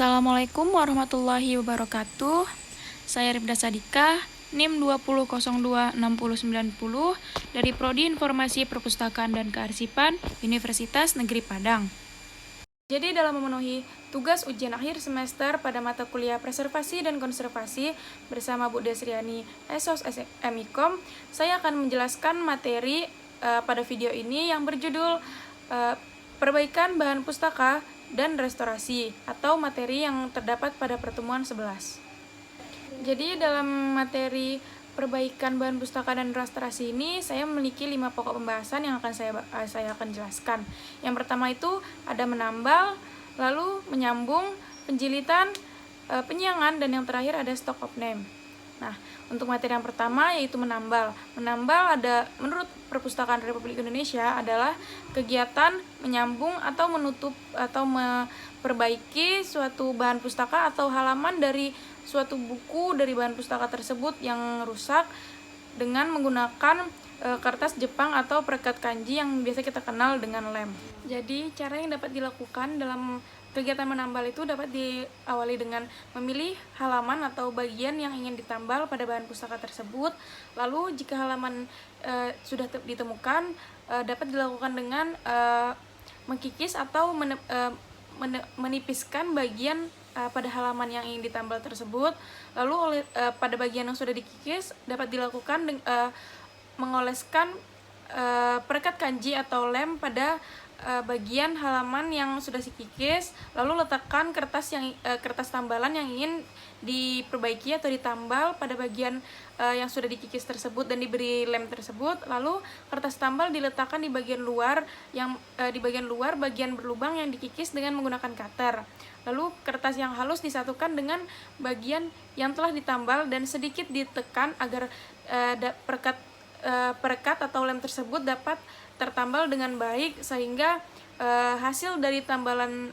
Assalamualaikum warahmatullahi wabarakatuh. Saya Rifda Sadika, NIM 20026090 dari Prodi Informasi Perpustakaan dan Kearsipan Universitas Negeri Padang. Jadi dalam memenuhi tugas ujian akhir semester pada mata kuliah Preservasi dan Konservasi bersama Bu Desriani Esos MIKOM, saya akan menjelaskan materi pada video ini yang berjudul Perbaikan Bahan Pustaka dan Restorasi atau materi yang terdapat pada pertemuan 11. Jadi dalam materi perbaikan bahan pustaka dan restorasi ini saya memiliki 5 pokok pembahasan yang akan saya akan jelaskan. Yang pertama itu ada menambal, lalu menyambung, penjilitan, penyiangan, dan yang terakhir ada stock of name. Nah, untuk materi yang pertama yaitu menambal. Menambal ada menurut Perpustakaan Republik Indonesia adalah kegiatan menyambung atau menutup atau memperbaiki suatu bahan pustaka atau halaman dari suatu buku dari bahan pustaka tersebut yang rusak dengan menggunakan kertas Jepang atau perekat kanji yang biasa kita kenal dengan lem. Jadi cara yang dapat dilakukan dalam kegiatan menambal itu dapat diawali dengan memilih halaman atau bagian yang ingin ditambal pada bahan pustaka tersebut. Lalu jika halaman sudah ditemukan, dapat dilakukan dengan mengkikis atau menipiskan bagian pada halaman yang ingin ditambal tersebut. Lalu pada bagian yang sudah dikikis dapat dilakukan mengoleskan perekat kanji atau lem pada bagian halaman yang sudah dikikis, lalu letakkan kertas tambalan yang ingin diperbaiki atau ditambal pada bagian yang sudah dikikis tersebut dan diberi lem tersebut. Lalu kertas tambal diletakkan di bagian luar bagian berlubang yang dikikis dengan menggunakan cutter. Lalu kertas yang halus disatukan dengan bagian yang telah ditambal dan sedikit ditekan agar perekat atau lem tersebut dapat tertambal dengan baik sehingga hasil dari tambalan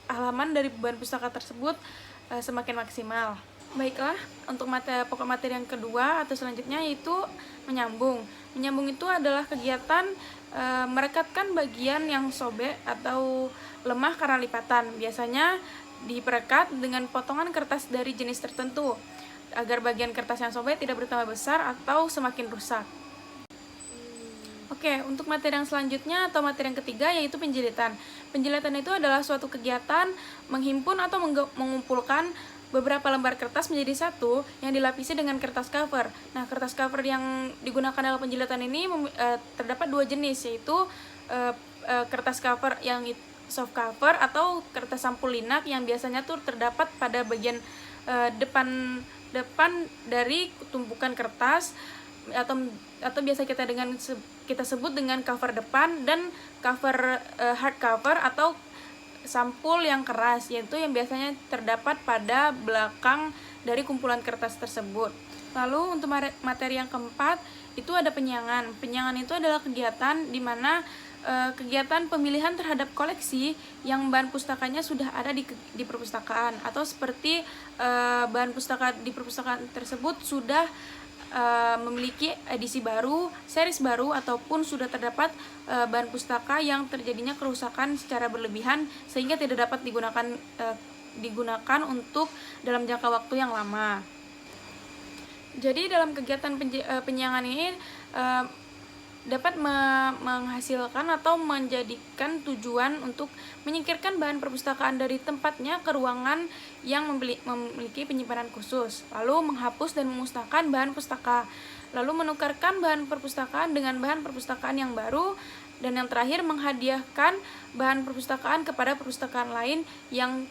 halaman dari bahan pustaka tersebut semakin maksimal. Baiklah, untuk pokok materi yang kedua atau selanjutnya yaitu menyambung. Menyambung itu adalah kegiatan merekatkan bagian yang sobek atau lemah karena lipatan. Biasanya diperekat dengan potongan kertas dari jenis tertentu agar bagian kertas yang sobek tidak bertambah besar atau semakin rusak. Oke, untuk materi yang selanjutnya atau materi yang ketiga yaitu penjilitan. Penjilitan itu adalah suatu kegiatan menghimpun atau mengumpulkan beberapa lembar kertas menjadi satu yang dilapisi dengan kertas cover. Nah, kertas cover yang digunakan dalam penjilitan ini terdapat dua jenis, yaitu kertas cover yang soft cover atau kertas sampul linak yang biasanya tuh terdapat pada bagian depan dari tumpukan kertas atau biasa kita sebut dengan cover depan dan cover hard cover atau sampul yang keras, yaitu yang biasanya terdapat pada belakang dari kumpulan kertas tersebut. Lalu untuk materi yang keempat itu ada penyiangan. Penyiangan itu adalah kegiatan di mana kegiatan pemilihan terhadap koleksi yang bahan pustakanya sudah ada di perpustakaan, atau seperti bahan pustaka di perpustakaan tersebut sudah memiliki edisi baru, series baru, ataupun sudah terdapat bahan pustaka yang terjadinya kerusakan secara berlebihan sehingga tidak dapat digunakan untuk dalam jangka waktu yang lama. Jadi dalam kegiatan penyiangan ini dapat menghasilkan atau menjadikan tujuan untuk menyingkirkan bahan perpustakaan dari tempatnya ke ruangan yang memiliki penyimpanan khusus, lalu menghapus dan memusnahkan bahan pustaka, lalu menukarkan bahan perpustakaan dengan bahan perpustakaan yang baru, dan yang terakhir menghadiahkan bahan perpustakaan kepada perpustakaan lain yang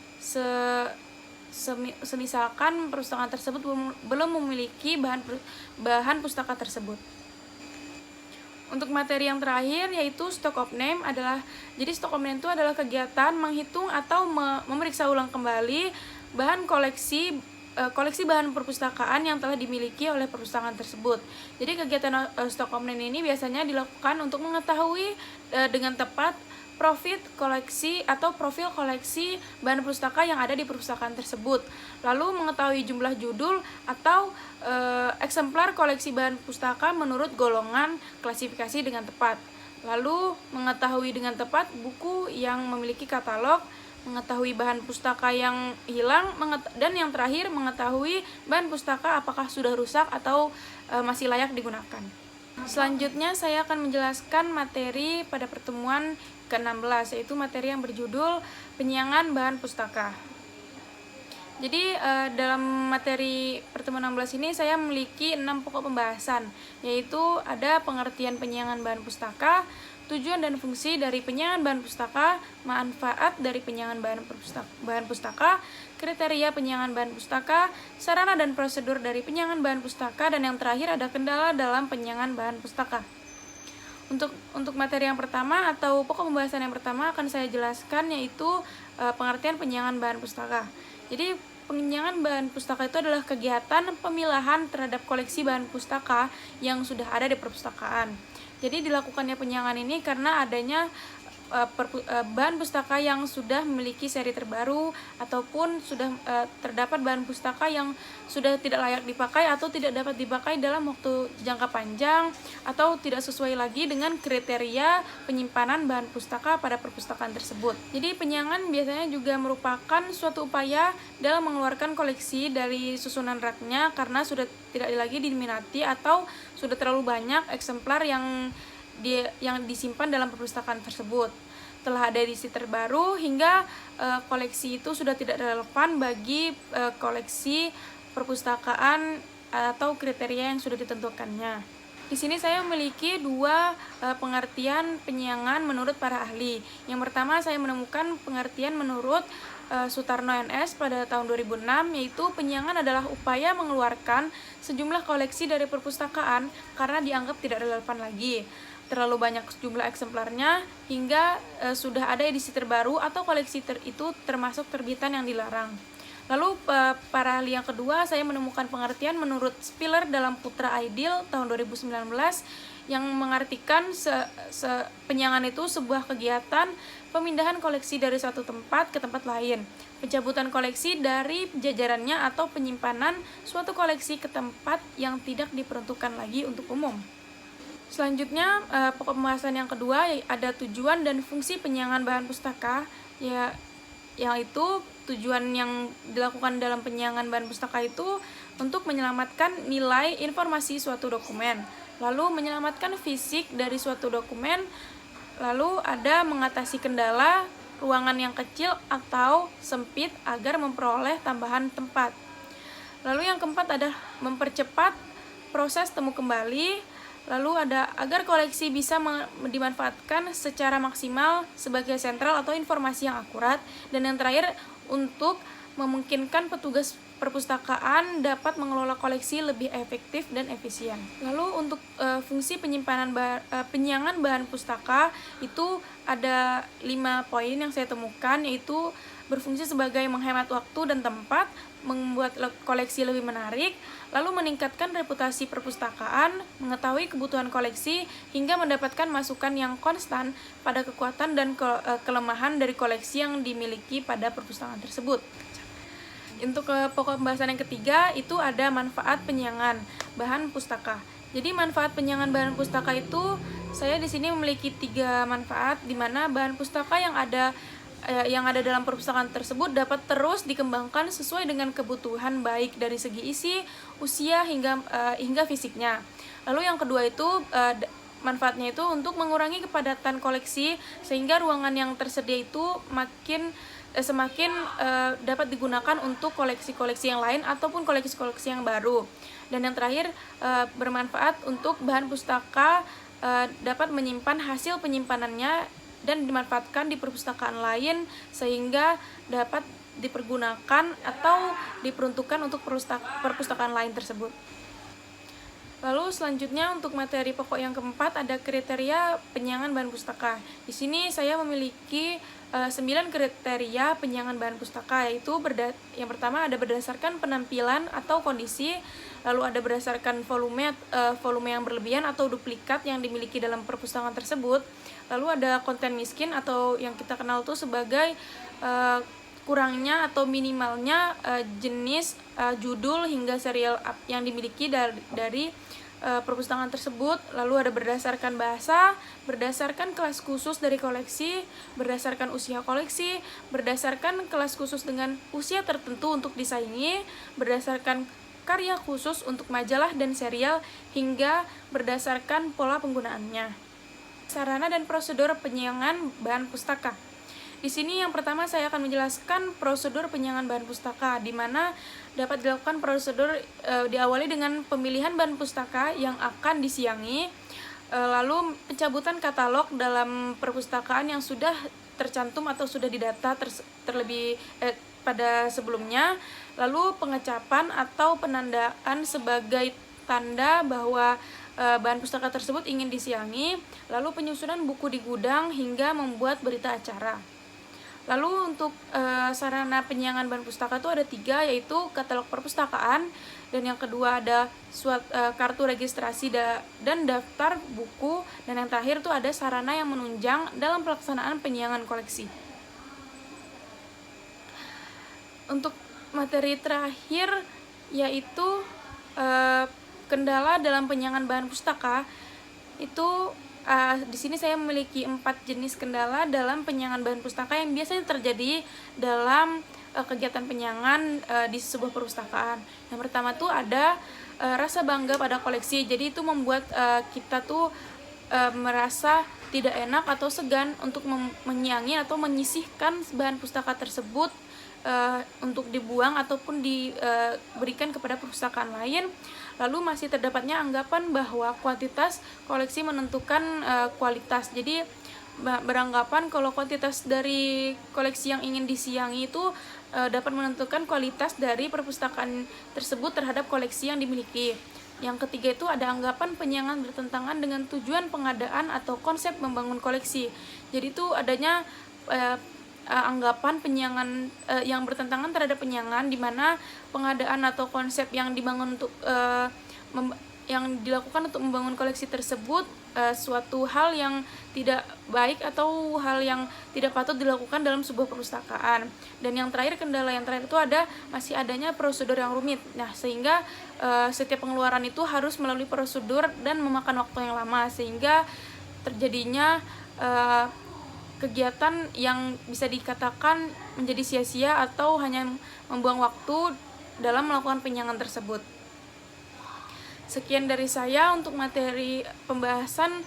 semisalkan perpustakaan tersebut belum memiliki bahan pustaka tersebut. Untuk materi yang terakhir yaitu stock of name jadi stock of name itu adalah kegiatan menghitung atau memeriksa ulang kembali koleksi bahan perpustakaan yang telah dimiliki oleh perpustakaan tersebut. Jadi kegiatan stock of name ini biasanya dilakukan untuk mengetahui dengan tepat profil koleksi bahan pustaka yang ada di perpustakaan tersebut, lalu mengetahui jumlah judul atau eksemplar koleksi bahan pustaka menurut golongan klasifikasi dengan tepat, lalu mengetahui dengan tepat buku yang memiliki katalog mengetahui bahan pustaka yang hilang, dan yang terakhir mengetahui bahan pustaka apakah sudah rusak atau masih layak digunakan. Selanjutnya saya akan menjelaskan materi pada pertemuan ke-16, yaitu materi yang berjudul penyiangan bahan pustaka. Jadi dalam materi pertemuan 16 ini saya memiliki 6 pokok pembahasan, yaitu ada pengertian penyiangan bahan pustaka, tujuan dan fungsi dari penyiangan bahan pustaka, manfaat dari penyiangan bahan pustaka, kriteria penyiangan bahan pustaka, sarana dan prosedur dari penyiangan bahan pustaka, dan yang terakhir ada kendala dalam penyiangan bahan pustaka. Untuk materi yang pertama atau pokok pembahasan yang pertama akan saya jelaskan, yaitu pengertian penyiangan bahan pustaka. Jadi penyiangan bahan pustaka itu adalah kegiatan pemilahan terhadap koleksi bahan pustaka yang sudah ada di perpustakaan. Jadi dilakukannya penyiangan ini karena adanya bahan pustaka yang sudah memiliki seri terbaru, ataupun sudah terdapat bahan pustaka yang sudah tidak layak dipakai atau tidak dapat dipakai dalam waktu jangka panjang, atau tidak sesuai lagi dengan kriteria penyimpanan bahan pustaka pada perpustakaan tersebut. Jadi penyiangan biasanya juga merupakan suatu upaya dalam mengeluarkan koleksi dari susunan raknya karena sudah tidak lagi diminati atau sudah terlalu banyak eksemplar yang disimpan dalam perpustakaan tersebut. Telah ada edisi terbaru hingga koleksi itu sudah tidak relevan bagi koleksi perpustakaan atau kriteria yang sudah ditentukannya. Di sini saya memiliki 2 pengertian penyiangan menurut para ahli. Yang pertama saya menemukan pengertian menurut Sutarno NS pada tahun 2006, yaitu penyiangan adalah upaya mengeluarkan sejumlah koleksi dari perpustakaan karena dianggap tidak relevan lagi, terlalu banyak jumlah eksemplarnya, hingga sudah ada edisi terbaru atau koleksi itu termasuk terbitan yang dilarang. Lalu para ahli yang kedua, saya menemukan pengertian menurut Spiller dalam Putra Aidil tahun 2019 yang mengartikan penyiangan itu sebuah kegiatan pemindahan koleksi dari suatu tempat ke tempat lain, pencabutan koleksi dari jajarannya atau penyimpanan suatu koleksi ke tempat yang tidak diperuntukkan lagi untuk umum. Selanjutnya, pokok pembahasan yang kedua ada tujuan dan fungsi penyiangan bahan pustaka, yaitu tujuan yang dilakukan dalam penyiangan bahan pustaka itu untuk menyelamatkan nilai informasi suatu dokumen, lalu menyelamatkan fisik dari suatu dokumen, lalu ada mengatasi kendala ruangan yang kecil atau sempit agar memperoleh tambahan tempat. Lalu yang keempat ada mempercepat proses temu kembali. Lalu ada agar koleksi bisa dimanfaatkan secara maksimal sebagai sentral atau informasi yang akurat. Dan yang terakhir, untuk memungkinkan petugas perpustakaan dapat mengelola koleksi lebih efektif dan efisien. Lalu untuk fungsi penyiangan bahan pustaka itu ada 5 poin yang saya temukan, yaitu berfungsi sebagai menghemat waktu dan tempat, membuat koleksi lebih menarik, lalu meningkatkan reputasi perpustakaan, mengetahui kebutuhan koleksi, hingga mendapatkan masukan yang konstan pada kekuatan dan kelemahan dari koleksi yang dimiliki pada perpustakaan tersebut. Untuk pokok pembahasan yang ketiga itu ada manfaat penyiangan bahan pustaka. Jadi manfaat penyiangan bahan pustaka itu saya di sini memiliki 3 manfaat, di mana bahan pustaka yang ada dalam perpustakaan tersebut dapat terus dikembangkan sesuai dengan kebutuhan baik dari segi isi, usia hingga fisiknya. Lalu yang kedua itu manfaatnya itu untuk mengurangi kepadatan koleksi sehingga ruangan yang tersedia itu semakin dapat digunakan untuk koleksi-koleksi yang lain ataupun koleksi-koleksi yang baru. Dan yang terakhir bermanfaat untuk bahan pustaka dapat menyimpan hasil penyimpanannya dan dimanfaatkan di perpustakaan lain sehingga dapat dipergunakan atau diperuntukkan untuk perpustakaan lain tersebut. Lalu selanjutnya untuk materi pokok yang keempat ada kriteria penyiangan bahan pustaka. Di sini saya memiliki 9 kriteria penyiangan bahan pustaka, yaitu yang pertama ada berdasarkan penampilan atau kondisi, lalu ada berdasarkan volume yang berlebihan atau duplikat yang dimiliki dalam perpustakaan tersebut, lalu ada konten miskin atau yang kita kenal tuh sebagai kurangnya atau minimalnya jenis, judul hingga serial yang dimiliki dari perpustakaan tersebut. Lalu ada berdasarkan bahasa, berdasarkan kelas khusus dari koleksi, berdasarkan usia koleksi, berdasarkan kelas khusus dengan usia tertentu untuk disaingi, berdasarkan karya khusus untuk majalah dan serial, hingga berdasarkan pola penggunaannya. Sarana dan prosedur penyiangan bahan pustaka. Di sini yang pertama saya akan menjelaskan prosedur penyiangan bahan pustaka, di mana dapat dilakukan prosedur diawali dengan pemilihan bahan pustaka yang akan disiangi, lalu pencabutan katalog dalam perpustakaan yang sudah tercantum atau sudah didata terlebih pada sebelumnya, lalu pengecapan atau penandaan sebagai tanda bahwa bahan pustaka tersebut ingin disiangi, lalu penyusunan buku di gudang hingga membuat berita acara. Lalu untuk sarana penyiangan bahan pustaka itu ada 3, yaitu katalog perpustakaan, dan yang kedua ada kartu registrasi dan daftar buku, dan yang terakhir itu ada sarana yang menunjang dalam pelaksanaan penyiangan koleksi. Untuk materi terakhir yaitu kendala dalam penyiangan bahan pustaka itu. Di sini saya memiliki 4 jenis kendala dalam penyiangan bahan pustaka yang biasanya terjadi dalam kegiatan penyiangan di sebuah perpustakaan. Yang pertama tuh ada rasa bangga pada koleksi. Jadi itu membuat kita tuh merasa tidak enak atau segan untuk menyiangi atau menyisihkan bahan pustaka tersebut untuk dibuang ataupun diberikan kepada perpustakaan lain. Lalu masih terdapatnya anggapan bahwa kuantitas koleksi menentukan kualitas. Jadi beranggapan kalau kuantitas dari koleksi yang ingin disiangi itu dapat menentukan kualitas dari perpustakaan tersebut terhadap koleksi yang dimiliki. Yang ketiga itu ada anggapan penyiangan bertentangan dengan tujuan pengadaan atau konsep membangun koleksi. Jadi itu adanya anggapan penyiangan yang bertentangan terhadap penyiangan, di mana pengadaan atau konsep yang dibangun untuk yang dilakukan untuk membangun koleksi tersebut suatu hal yang tidak baik atau hal yang tidak patut dilakukan dalam sebuah perpustakaan. Dan yang terakhir, kendala yang terakhir itu masih adanya prosedur yang rumit. Nah, sehingga setiap pengeluaran itu harus melalui prosedur dan memakan waktu yang lama, sehingga terjadinya kegiatan yang bisa dikatakan menjadi sia-sia atau hanya membuang waktu dalam melakukan penyiangan tersebut. Sekian dari saya untuk materi pembahasan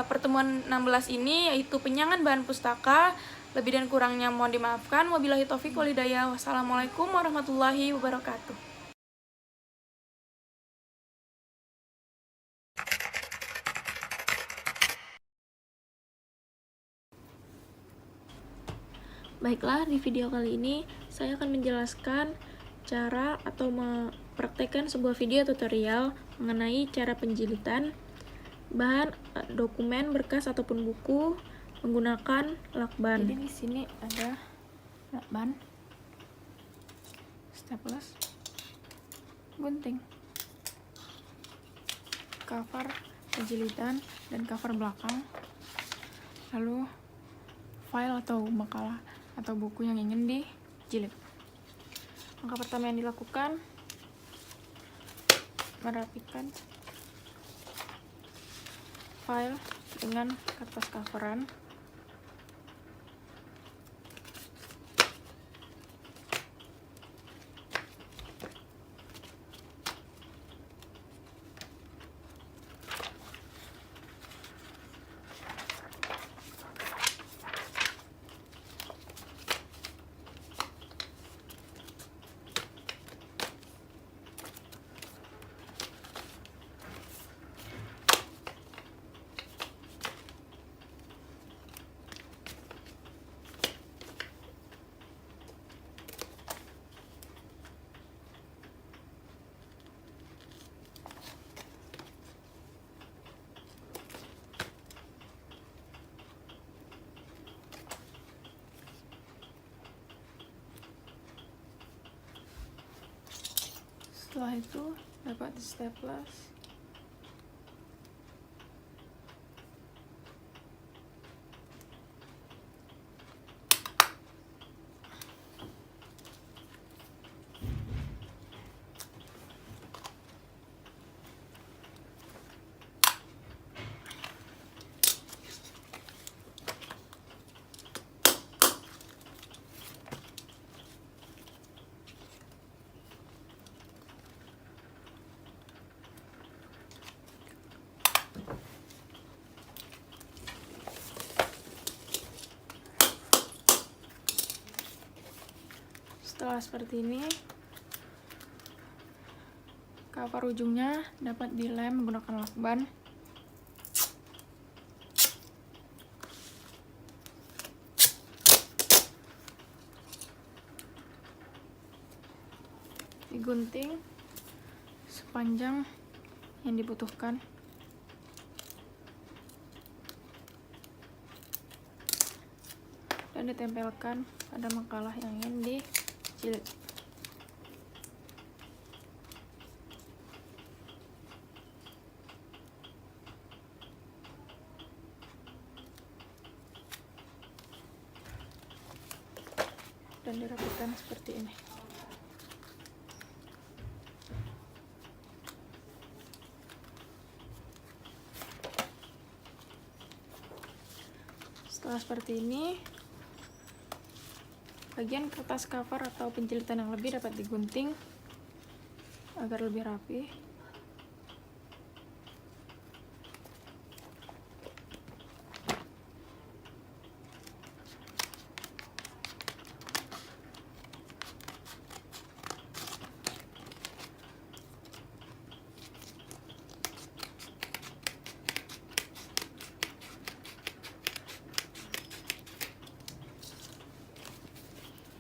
pertemuan 16 ini, yaitu penyiangan bahan pustaka. Lebih dan kurangnya mohon dimaafkan. Wabillahi taufiq wal hidayah. Wassalamualaikum warahmatullahi wabarakatuh. Baiklah, di video kali ini saya akan menjelaskan cara atau mempraktekkan sebuah video tutorial mengenai cara penjilitan bahan dokumen, berkas ataupun buku menggunakan lakban. Jadi di sini ada lakban, staples, gunting, cover penjilitan dan cover belakang, lalu file atau makalah atau buku yang ingin dijilid. Langkah pertama yang dilakukan, merapikan file dengan kertas coveran. Setelah itu dapat di staples. Setelah seperti ini, cover ujungnya dapat dilem menggunakan lakban. Digunting sepanjang yang dibutuhkan. Dan ditempelkan pada makalah yang ingin dijilid. Dan dirapikan seperti ini. Setelah seperti ini, bagian kertas cover atau penjilitan yang lebih dapat digunting agar lebih rapi.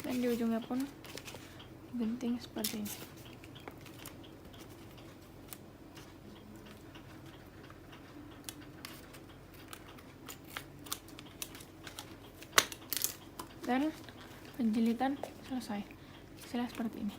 Dan di ujungnya pun gunting seperti ini. Dan penjilitan selesai. Hasilnya seperti ini.